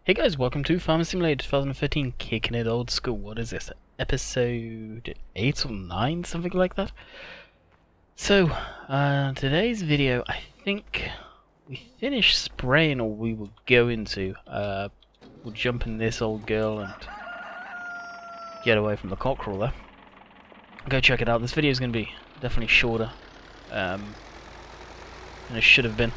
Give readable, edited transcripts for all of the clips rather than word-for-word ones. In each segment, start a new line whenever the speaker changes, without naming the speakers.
Hey guys, welcome to Farming Simulator 2015, kicking it old school. What is this? Episode 8 or 9? Something like that? So, today's video, I think we finished spraying, or we will go into. We'll jump in this old girl and get away from the CONTRLLER. Go check it out. This video is going to be definitely shorter than it should have been.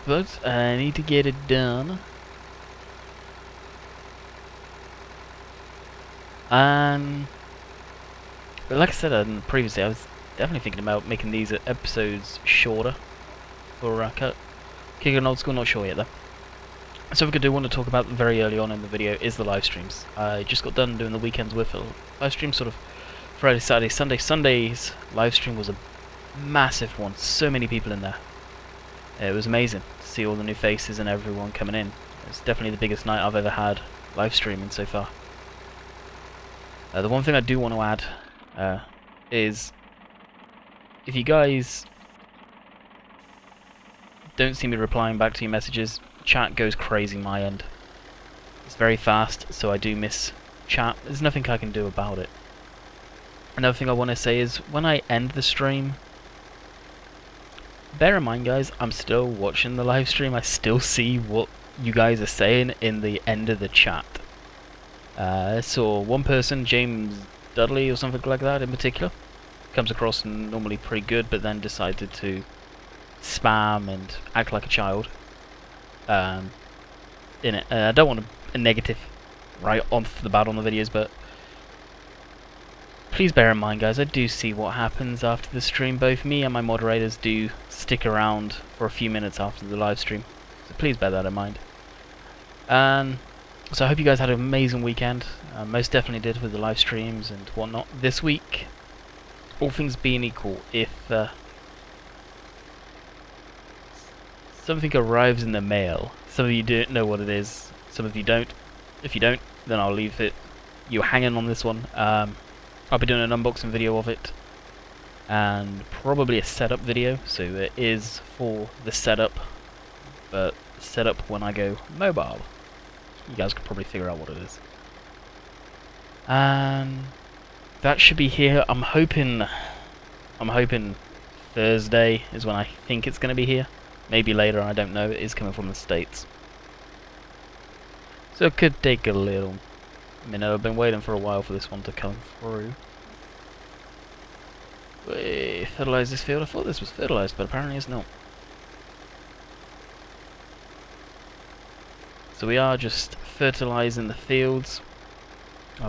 But I need to get it done. But like I said previously, I was definitely thinking about making these episodes shorter for Kickin Old School. Not sure yet though. So what I do want to talk about very early on in the video is the live streams. I just got done doing the weekends with a live stream, sort of Friday, Saturday, Sunday. Sunday's live stream was a massive one. So many people in there. It was amazing to see all the new faces and everyone coming in. It's definitely the biggest night I've ever had live streaming so far. The one thing I do want to add is if you guys don't see me replying back to your messages, chat goes crazy my end. It's very fast, so I do miss chat. There's nothing I can do about it. Another thing I want to say is when I end the stream, bear in mind guys, I'm still watching the live stream. I still see what you guys are saying in the end of the chat. I saw one person, James Dudley or something like that in particular, comes across normally pretty good, but then decided to spam and act like a child in it. I don't want a negative right off the bat on the videos, but please bear in mind guys, I do see what happens after the stream. Both me and my moderators do stick around for a few minutes after the live stream, so please bear that in mind. So I hope you guys had an amazing weekend. Most definitely did with the live streams and whatnot. This week, all things being equal, if something arrives in the mail, some of you don't know what it is, some of you don't. If you don't, then I'll leave it you hanging on this one. I'll be doing an unboxing video of it, and probably a setup video, so it is for the setup, but setup when I go mobile. You guys could probably figure out what it is. And that should be here. I'm hoping Thursday is when I think it's going to be here. Maybe later, I don't know. It is coming from the States, so it could take a little minute. I've been waiting for a while for this one to come through. We fertilized this field. I thought this was fertilized, but apparently it's not. So we are just fertilizing the fields.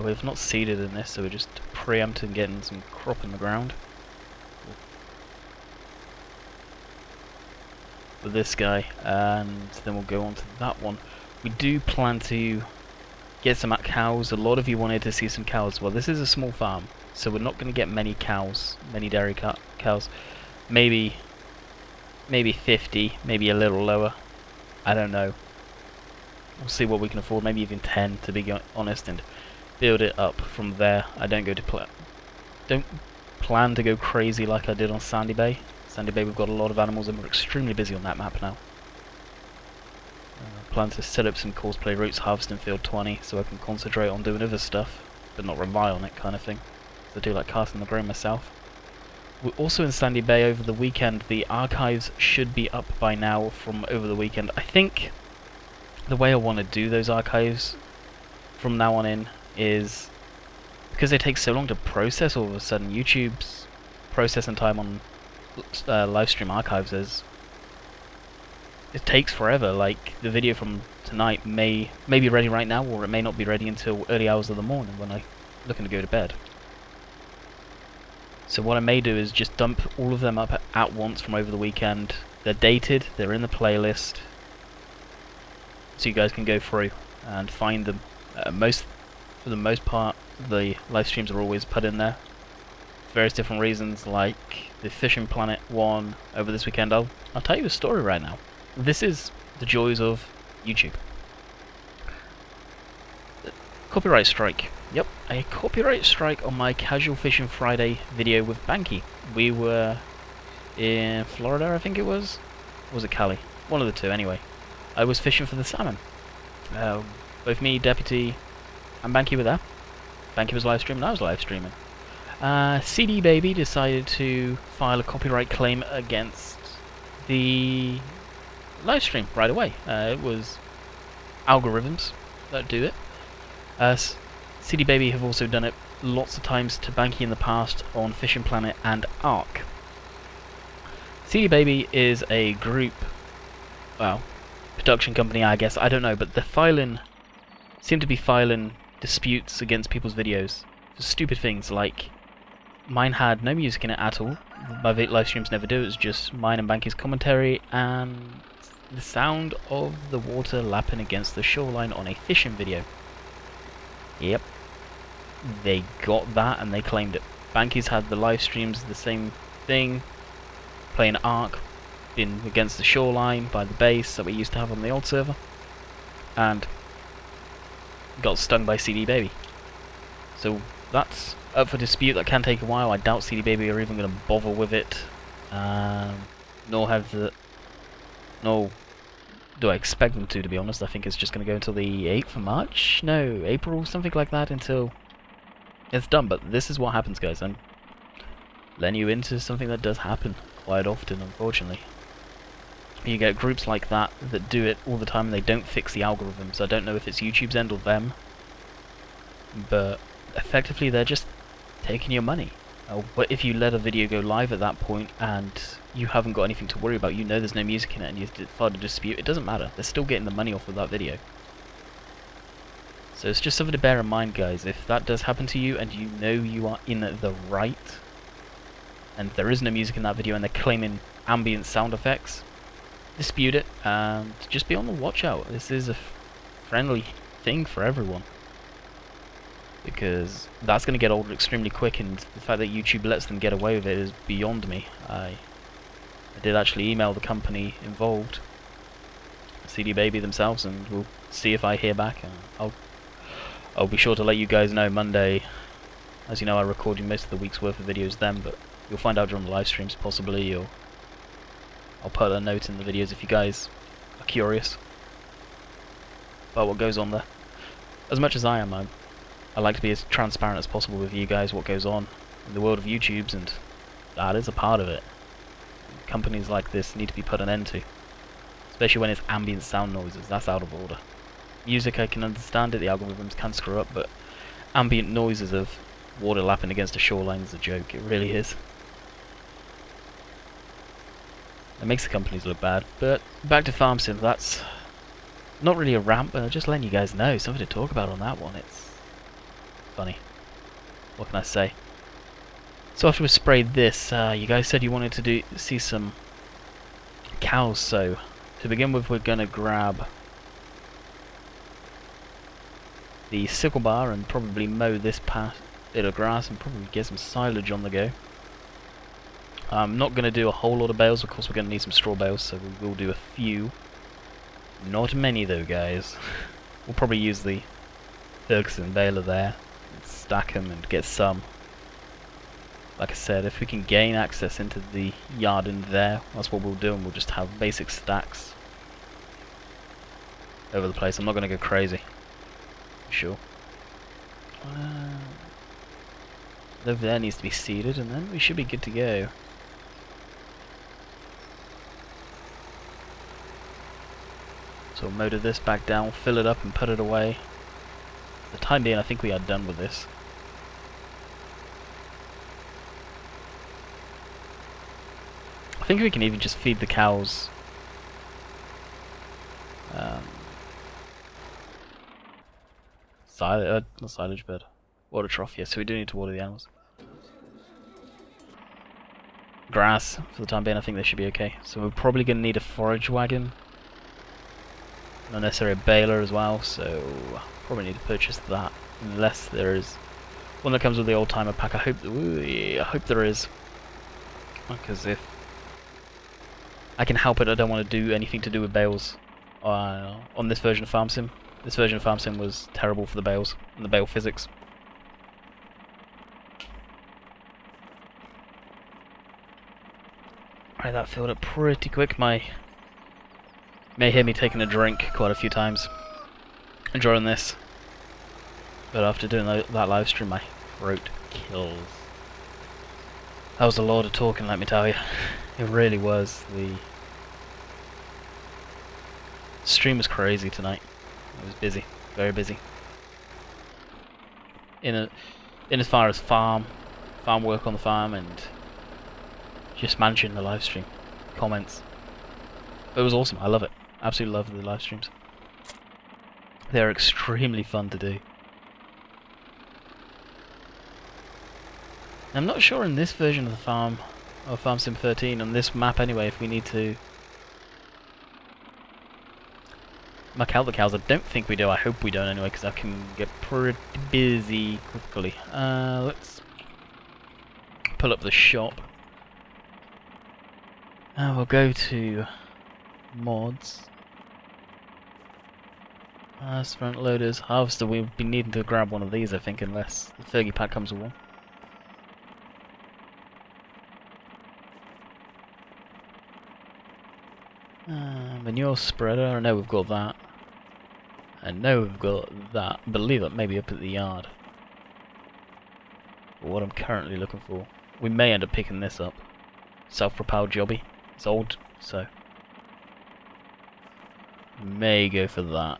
We've not seeded in this, so we're just preempting getting some crop in the ground. With this guy, and then we'll go on to that one. We do plan to get some cows. A lot of you wanted to see some cows. Well, this is a small farm, so we're not going to get many cows, many dairy cows. Maybe 50, maybe a little lower. I don't know. We'll see what we can afford. Maybe even 10, to be honest, and build it up from there. I don't plan to go crazy like I did on Sandy Bay. Sandy Bay, we've got a lot of animals, and we're extremely busy on that map now. Plan to set up some cosplay routes, harvesting field 20, so I can concentrate on doing other stuff, but not rely on it, kind of thing. So I do like casting the grain myself. We're also in Sandy Bay over the weekend. The archives should be up by now from over the weekend. I think the way I want to do those archives from now on in is, because they take so long to process, all of a sudden YouTube's processing time on live stream archives it takes forever. Like the video from tonight may be ready right now, or it may not be ready until early hours of the morning when I'm looking to go to bed. So what I may do is just dump all of them up at once from over the weekend. They're dated, they're in the playlist, so you guys can go through and find them. For the most part, the live streams are always put in there. Various different reasons, like the Fishing Planet one over this weekend. I'll tell you a story right now. This is the joys of YouTube. Copyright strike. Yep, a copyright strike on my Casual Fishing Friday video with Banky. We were in Florida, I think it was. Or was it Cali? one of the two anyway. I was fishing for the salmon. Both me, Deputy, and Banky were there. Banky was live streaming, I was live streaming. CD Baby decided to file a copyright claim against the live stream right away. It was algorithms that do it. CD Baby have also done it lots of times to Banky in the past on Fishing Planet and Ark. CD Baby is a group, well, production company I guess, I don't know, but they're seem to be filing disputes against people's videos for stupid things like mine had no music in it at all. My live streams never do, it's just mine and Banky's commentary and the sound of the water lapping against the shoreline on a fishing video. Yep. They got that and they claimed it. Banky's had the live streams the same thing, playing Ark, been against the shoreline by the base that we used to have on the old server, and got stung by CD Baby. So that's up for dispute. That can take a while. I doubt CD Baby are even going to bother with it, nor do I expect them to be honest. I think it's just going to go until the 8th of March? No, April, something like that, until it's done. But this is what happens, guys. I'm letting you into something that does happen quite often, unfortunately. You get groups like that that do it all the time and they don't fix the algorithms. I don't know if it's YouTube's end or them, but effectively they're just taking your money. But if you let a video go live at that point and you haven't got anything to worry about, you know there's no music in it and you file a dispute, it doesn't matter. They're still getting the money off of that video. So it's just something to bear in mind, guys. If that does happen to you and you know you are in the right and there is no music in that video and they're claiming ambient sound effects, dispute it and just be on the watch out. This is a friendly thing for everyone, because that's going to get old extremely quick, and the fact that YouTube lets them get away with it is beyond me. I did actually email the company involved, CD Baby themselves, and we'll see if I hear back, and I'll be sure to let you guys know Monday. As you know, I record most of the week's worth of videos then, but you'll find out during the live streams possibly, or I'll put a note in the videos if you guys are curious about what goes on there. As much as I am, I like to be as transparent as possible with you guys what goes on in the world of YouTubes, and that is a part of it. Companies like this need to be put an end to, especially when it's ambient sound noises. That's out of order. Music, I can understand it, the algorithms can screw up, but ambient noises of water lapping against a shoreline is a joke. It really is. It makes the companies look bad. But back to Farm Sim, that's not really a rant, but I'm just letting you guys know, something to talk about on that one. It's funny. What can I say? So after we sprayed this, you guys said you wanted to see some cows, so to begin with we're going to grab the sickle bar and probably mow this bit of grass and probably get some silage on the go. I'm not going to do a whole lot of bales, of course we're going to need some straw bales, so we will do a few. Not many though, guys. We'll probably use the Ferguson baler there, and stack them and get some. Like I said, if we can gain access into the yard in there, that's what we'll do, and we'll just have basic stacks over the place. I'm not going to go crazy. Sure. Over there needs to be seeded, and then we should be good to go. So we'll motor this back down, fill it up and put it away. For the time being, I think we are done with this. I think we can even just feed the cows not silage, but water trough. Yeah, so we do need to water the animals. Grass, for the time being, I think they should be okay. So we're probably going to need a forage wagon. Not necessarily a baler as well, so probably need to purchase that. Unless there is one that comes with the old timer pack. I hope there is. Because if I can help it, I don't want to do anything to do with bales on this version of Farm Sim. This version of Farm Sim was terrible for the bales and the bale physics. Right, that filled up pretty quick. My may hear me taking a drink quite a few times during this, but after doing that live stream, my throat kills. That was a lot of talking, let me tell you. It really was. The stream was crazy tonight. It was busy, very busy. In as far as farm work on the farm, and just managing the live stream, comments. It was awesome. I love it. Absolutely love the live streams. They're extremely fun to do. I'm not sure in this version of the farm, or Farm Sim 13, on this map anyway, if we need to muck out the cows. I don't think we do. I hope we don't anyway, because that can get pretty busy quickly. Let's pull up the shop. We'll go to mods. Front loaders, harvester. We'll be needing to grab one of these, I think, unless the Fergie pack comes with one. Manure spreader. I know we've got that. I know we've got that. I believe that maybe up at the yard. But what I'm currently looking for, we may end up picking this up. Self-propelled jobby. It's old, so may go for that.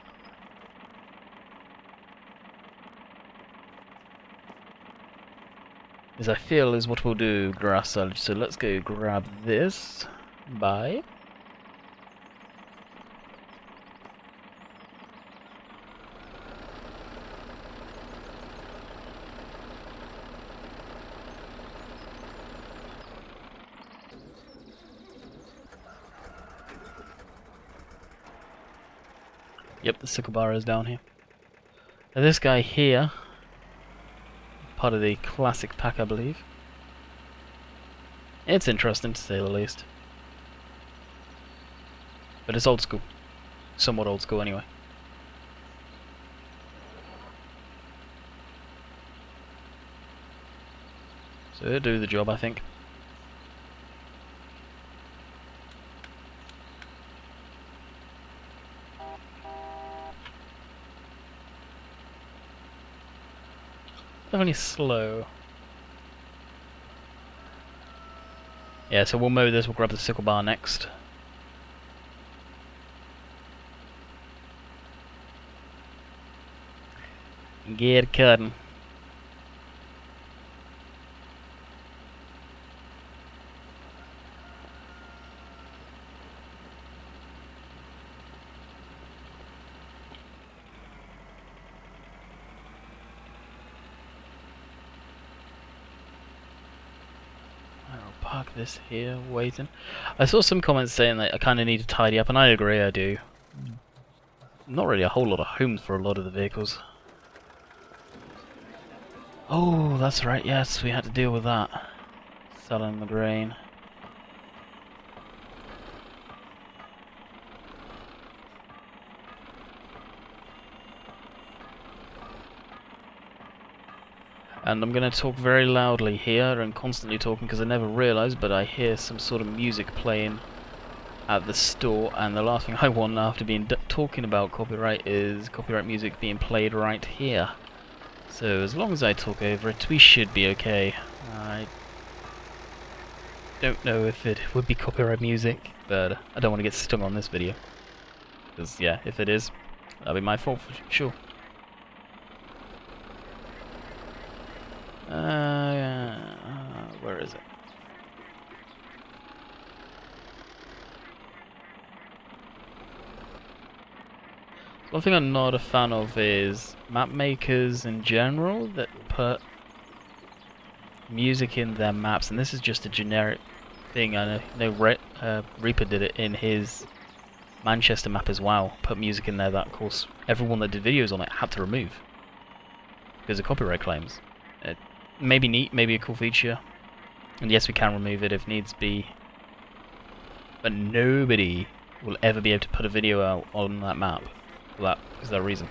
As I feel is what we'll do, grass silage. So let's go grab this. Bye. Yep, the sickle bar is down here. Now this guy here, part of the classic pack, I believe. It's interesting to say the least. But it's old school. Somewhat old school anyway. So it'll do the job, I think. Definitely slow. Yeah, so we'll mow this, we'll grab the sickle bar next. Get cutting. Park this here, waiting. I saw some comments saying that I kind of need to tidy up, and I agree, I do. Not really a whole lot of homes for a lot of the vehicles. Oh, that's right, yes, we had to deal with that. Selling the grain. And I'm going to talk very loudly here and constantly talking because I never realised, but I hear some sort of music playing at the store, and the last thing I want after being talking about copyright is copyright music being played right here. So as long as I talk over it, we should be okay. I don't know if it would be copyright music, but I don't want to get stung on this video. Because yeah, if it is, that'll be my fault for sure. Where is it? One thing I'm not a fan of is map makers in general that put music in their maps, and this is just a generic thing. I know Reaper did it in his Manchester map as well. Put music in there that, of course, everyone that did videos on it had to remove because of copyright claims. Maybe neat, maybe a cool feature, and yes, we can remove it if needs be, but nobody will ever be able to put a video out on that map for that, because of that reason.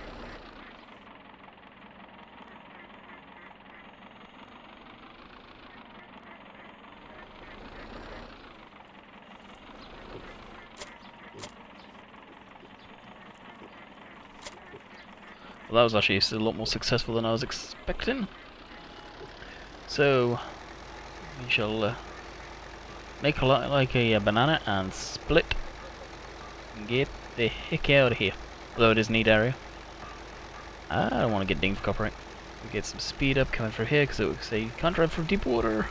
Well, that was actually a lot more successful than I was expecting. So, we shall make a lot like a banana and split. And get the heck out of here. Although it is neat area. I don't want to get dinged for copyright. We get some speed up coming through here because it would say you can't drive through deep water.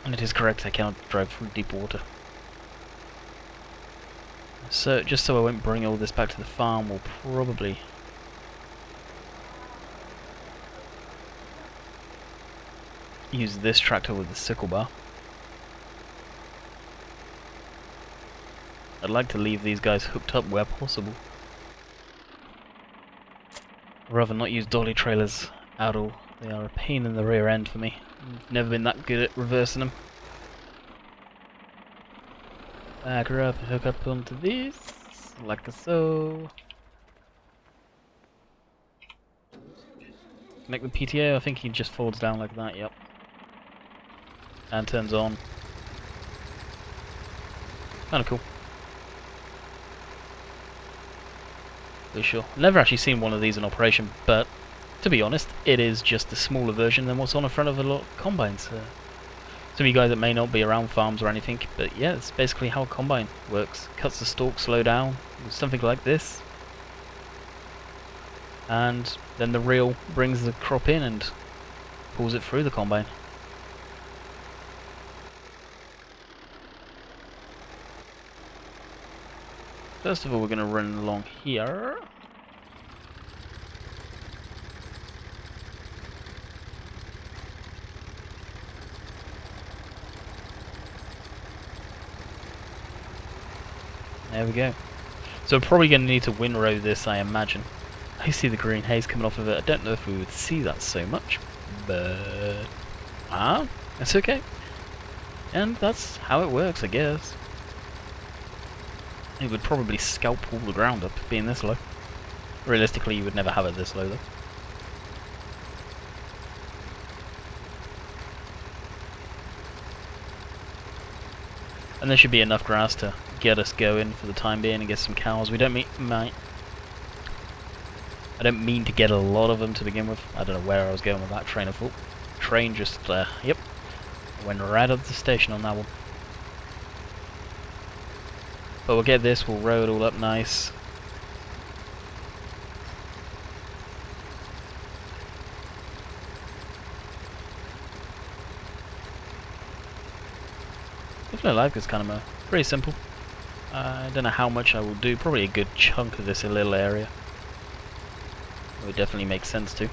And it is correct, I cannot drive through deep water. So, just so I won't bring all this back to the farm, we'll probably use this tractor with the sickle bar. I'd like to leave these guys hooked up where possible. I'd rather not use dolly trailers at all. They are a pain in the rear end for me. I've never been that good at reversing them. Back her up and hook up onto these, like so. Make the PTO, I think he just folds down like that, yep. And turns on. Kinda cool. For sure. Never actually seen one of these in operation, but to be honest, it is just a smaller version than what's on the front of a lot of combines. Some of you guys that may not be around farms or anything, but yeah, it's basically how a combine works. Cuts the stalk, slow down, something like this. And then the reel brings the crop in and pulls it through the combine. First of all, we're going to run along here. There we go. So we're probably going to need to windrow this, I imagine. I see the green haze coming off of it. I don't know if we would see that so much, but that's okay. And that's how it works, I guess. It would probably scalp all the ground up, being this low. Realistically, you would never have it this low, though. And there should be enough grass to get us going for the time being and get some cows. We don't I don't mean to get a lot of them to begin with. I don't know where I was going with that train of thought. Train just, yep, went right up the station on that one. But we'll get this, we'll row it all up nice. Definitely like this kind of mow. Pretty simple. I don't know how much I will do, probably a good chunk of this little area. It would definitely make sense to.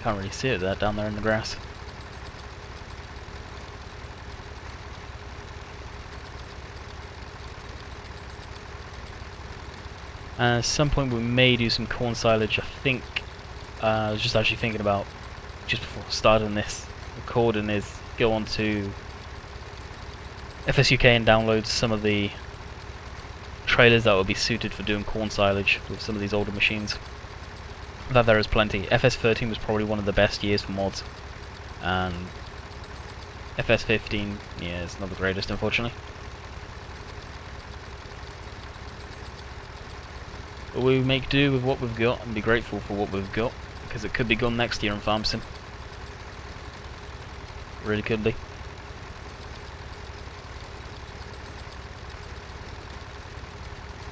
Can't really see it there down there in the grass. At some point we may do some corn silage, I think. I was just actually thinking about, just before starting this recording, is go on to FSUK and download some of the trailers that would be suited for doing corn silage with some of these older machines. That there is plenty. FS13 was probably one of the best years for mods, and FS15, yeah, it's not the greatest, unfortunately. But we make do with what we've got and be grateful for what we've got, because it could be gone next year in farm sim. Really could be.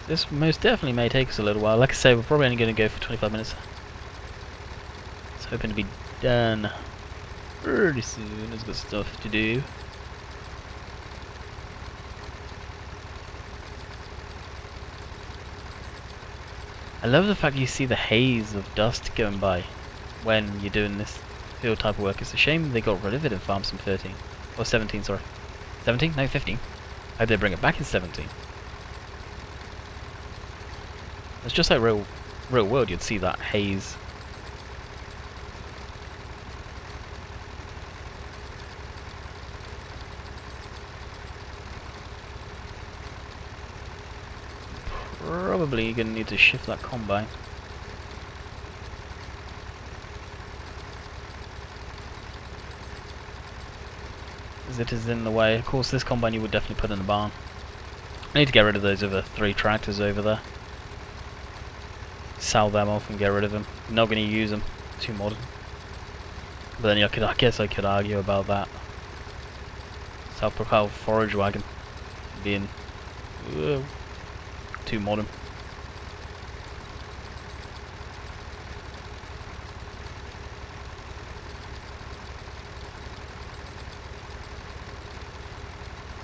This most definitely may take us a little while. Like I say, we're probably only going to go for 25 minutes. It's hoping to be done pretty soon. There's got stuff to do. I love the fact you see the haze of dust going by when you're doing this field type of work. It's a shame they got rid of it in Farm Sim 13. Or 17, sorry. 17? No, 15. I hope they bring it back in 17. It's just like real world, you'd see that haze. Probably gonna need to shift that combine. As it is in the way. Of course, this combine you would definitely put in the barn. I need to get rid of those other 3 tractors over there. Sell them off and get rid of them. Not going to use them. Too modern. But then I guess I could argue about that. Self-propelled forage wagon being too modern.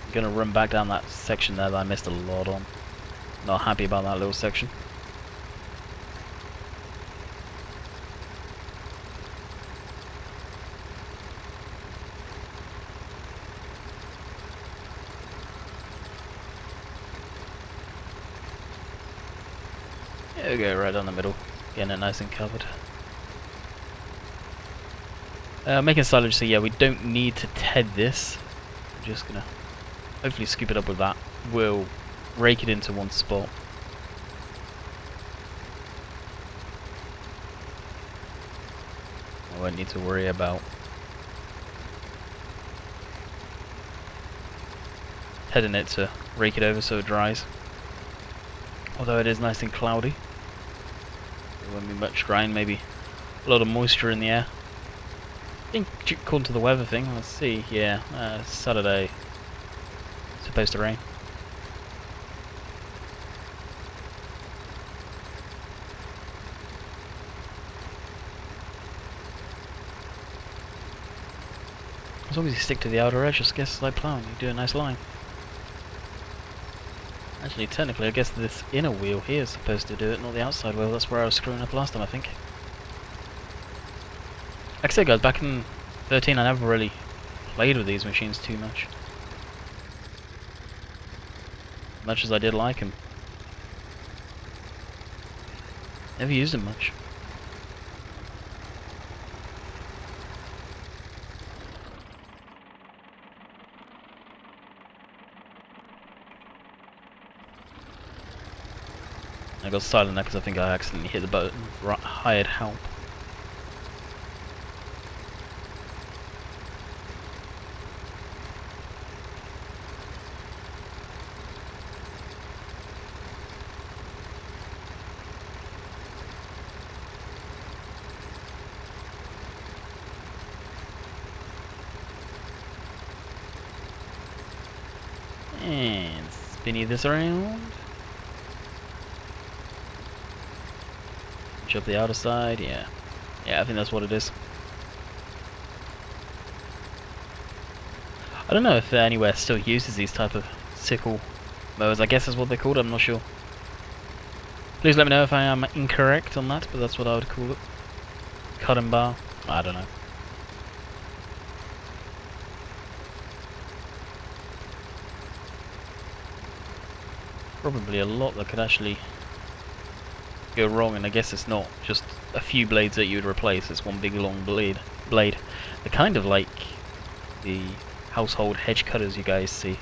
I'm gonna run back down that section there that I missed a lot on. Not happy about that little section. Yeah, we'll go right down the middle, getting it nice and covered. Making silage, so yeah, we don't need to TED this. I'm just gonna hopefully scoop it up with that. We'll rake it into one spot. I won't need to worry about heading it to rake it over so it dries. Although it is nice and cloudy. There won't be much drying, maybe a lot of moisture in the air. I think according to the weather thing, let's see, yeah, Saturday, supposed to rain. As long as you stick to the outer edge, I guess it's like plowing, you do a nice line. Actually, technically, I guess this inner wheel here is supposed to do it, not the outside wheel. That's where I was screwing up last time, I think. Like I said, guys, back in 13, I never really played with these machines too much. Much as I did like them. Never used them much. I got silent there because I think I accidentally hit the button. Hired help. And spinny this around. Up the outer side, yeah. Yeah, I think that's what it is. I don't know if anywhere still uses these type of sickle mowers. I guess that's what they're called, I'm not sure. Please let me know if I am incorrect on that, but that's what I would call it. Cutting bar? I don't know. Probably a lot that could actually go wrong, and I guess it's not just a few blades that you would replace, it's one big long blade. They're kind of like the household hedge cutters you guys see.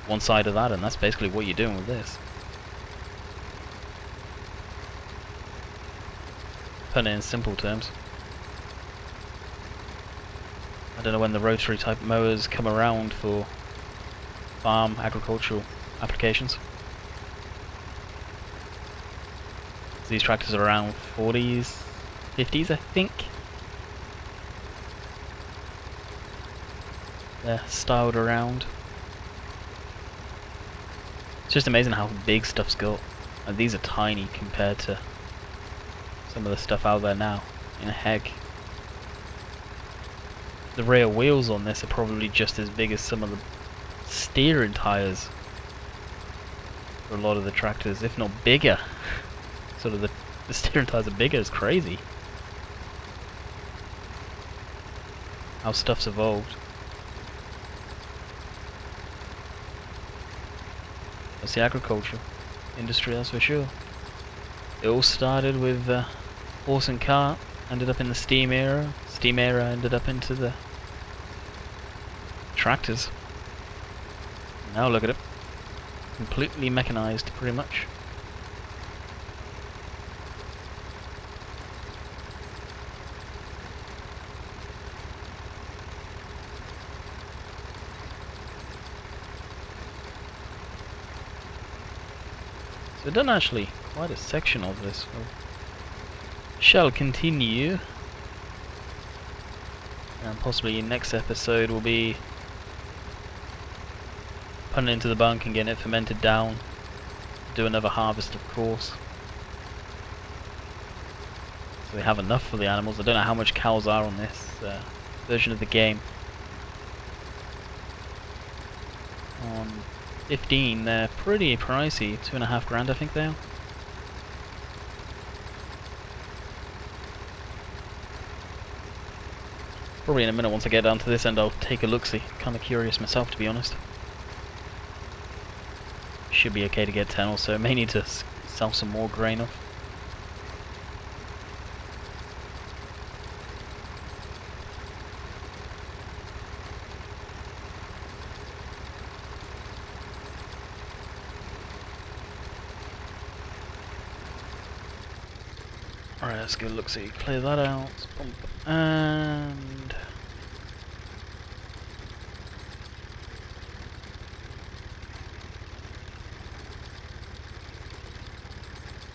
One side of that, and that's basically what you're doing with this. Putting it in simple terms. I don't know when the rotary type mowers come around for farm agricultural applications. These tractors are around 40s, 50s, I think. They're styled around. It's just amazing how big stuff's got. And these are tiny compared to some of the stuff out there now. In heck. The rear wheels on this are probably just as big as some of the steering tyres for a lot of the tractors, if not bigger. Sort of the steering tyres are bigger, it's crazy how stuff's evolved. That's the agriculture industry, that's for sure. It all started with horse and cart, ended up in the steam era. Steam era ended up into the tractors. Now look at it, completely mechanized, pretty much. So we've done actually quite a section of this. We'll shall continue. And possibly next episode will be putting it into the bunk and getting it fermented down. Do another harvest, of course. So we have enough for the animals. I don't know how much cows are on this version of the game. On 15, they're pretty pricey. 2.5 grand, I think they are. Probably in a minute, once I get down to this end, I'll take a look-see. Kind of curious myself, to be honest. Should be okay to get 10 or so. May need to sell some more grain off. Alright, let's go look-see. Clear that out. Bump. And...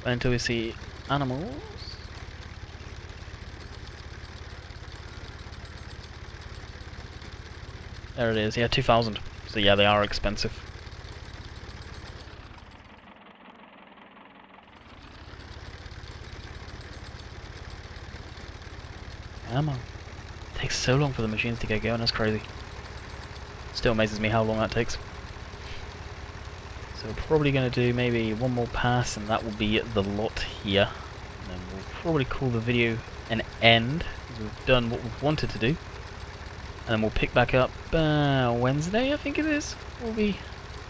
until we see animals. There it is, yeah, 2,000. So yeah, they are expensive. Come on. Takes so long for the machines to get going, that's crazy. Still amazes me how long that takes. So we're probably going to do maybe one more pass, and that will be the lot here. And then we'll probably call the video an end, because we've done what we've wanted to do. And then we'll pick back up Wednesday, I think it is, will be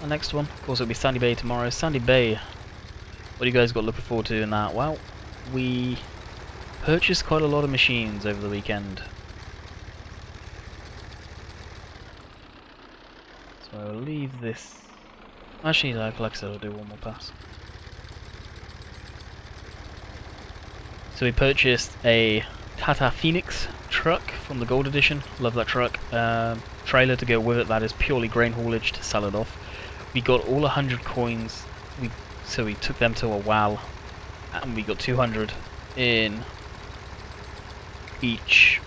our next one. Of course, it'll be Sandy Bay tomorrow. Sandy Bay, what do you guys got looking forward to in that? Well, we purchased quite a lot of machines over the weekend. So I'll leave this. Actually, like I said, I'll do one more pass. So we purchased a Tata Phoenix truck from the Gold Edition. Love that truck. Trailer to go with it. That is purely grain haulage to sell it off. We got all 100 coins. So we took them to a WAL, and we got 200 in each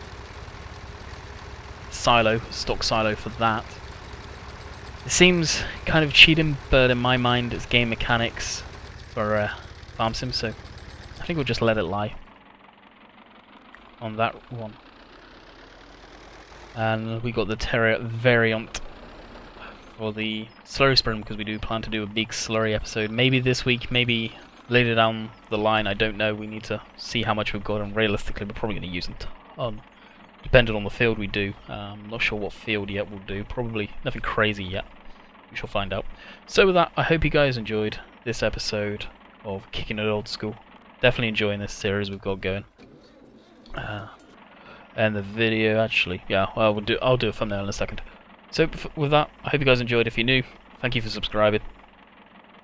silo, stock silo for that. It seems kind of cheating, but in my mind it's game mechanics for farm sim, so I think we'll just let it lie on that one. And we got the Terra variant for the slurry sprint, because we do plan to do a big slurry episode. Maybe this week, maybe later down the line, I don't know. We need to see how much we've got, and realistically we're probably going to use a ton, depending on the field we do. I'm not sure what field yet we'll do. Probably nothing crazy yet. We shall find out. So with that, I hope you guys enjoyed this episode of Kicking It Old School. Definitely enjoying this series we've got going. And the video, actually, yeah, well, I'll do a thumbnail in a second. So with that, I hope you guys enjoyed. If you're new, thank you for subscribing.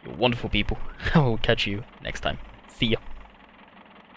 You're wonderful people. I will catch you next time. See ya.